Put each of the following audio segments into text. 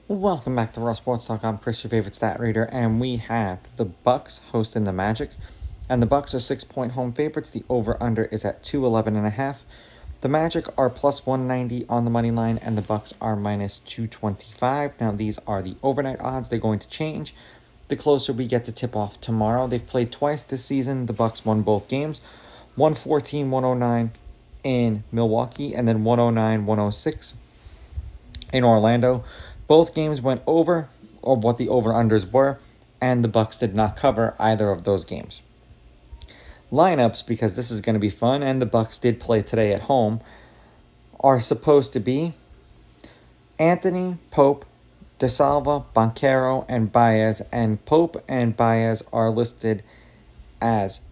Welcome back to Raw Sports Talk. I'm Chris, your favorite stat reader, and we have the Bucks hosting the Magic, and the Bucks are 6-point home favorites. The over/under is at 211.5. The Magic are plus 190 on the money line, and the Bucks are minus 225. Now these are the overnight odds. They're going to change the closer we get to tip off tomorrow. They've played twice this season. The Bucks won both games, 114-109 in Milwaukee, and then 109-106 in Orlando. Both games went over of what the over-unders were, and the Bucks did not cover either of those games. Lineups, because this is going to be fun, and the Bucks did play today at home, are supposed to be Anthony, Pope, DeSalva, Banchero, and Baez, and Pope and Baez are listed as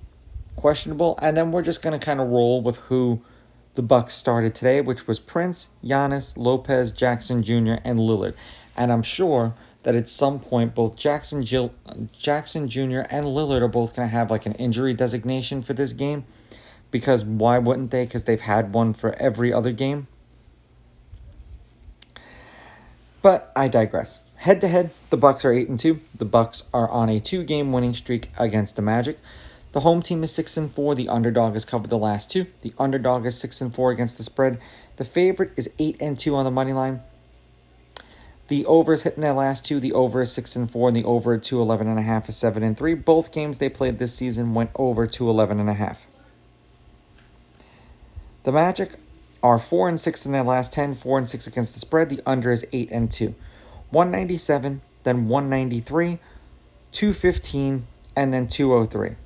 questionable, and then we're just going to kind of roll with who the Bucks started today, which was Prince, Giannis, Lopez, Jackson Jr., and Lillard. And I'm sure that at some point both Jackson Jr. and Lillard are both going to have like an injury designation for this game, because why wouldn't they? Because they've had one for every other game. But I digress. Head to head, the Bucks are 8-2. The Bucks are on a 2-game winning streak against the Magic. The home team is 6-4. The underdog has covered the last two. The underdog is 6-4 against the spread. The favorite is 8-2 on the money line. The over is hitting their last two. The over is 6-4, and the over at 211.5 is 7-3. Both games they played this season went over 211.5. The Magic are 4-6 in their last 10, 4-6 against the spread. The under is 8-2. 197, then 193, 215, and then 203.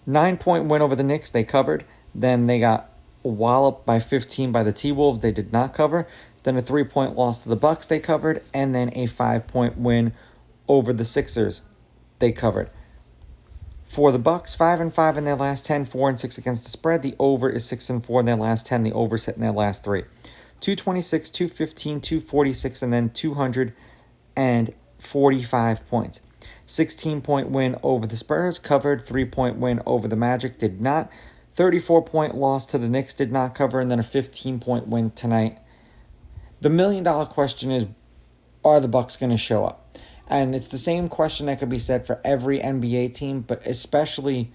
9-point win over the Knicks, they covered. Then they got walloped by 15 by the T-Wolves, they did not cover. Then a 3-point loss to the Bucks, they covered. And then a 5-point win over the Sixers, they covered. For the Bucks, 5-5 in their last 10, 4-6 against the spread. The over is 6-4 in their last 10. The over's hit in their last 3. 226, 215, 246, and then 245 points. 16-point win over the Spurs, covered. 3-point win over the Magic, did not. 34-point loss to the Knicks, did not cover. And then a 15-point win tonight. The million-dollar question is, are the Bucks going to show up? And it's the same question that could be said for every NBA team, but especially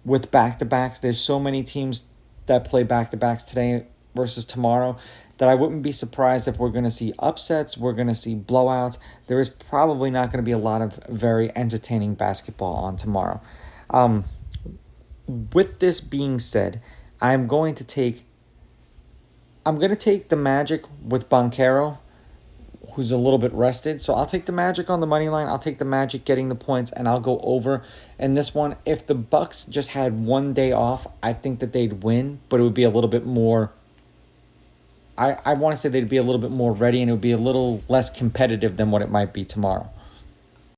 with back-to-backs. There's so many teams that play back-to-backs today versus tomorrow that I wouldn't be surprised if we're going to see upsets, we're going to see blowouts. There is probably not going to be a lot of very entertaining basketball on tomorrow. With this being said, I'm going to take the Magic with Banchero, who's a little bit rested. So I'll take the Magic on the money line. I'll take the Magic getting the points, and I'll go over in this one. If the Bucks just had one day off, I think that they'd win, but it would be a little bit more... I want to say they'd be a little bit more ready, and it would be a little less competitive than what it might be tomorrow.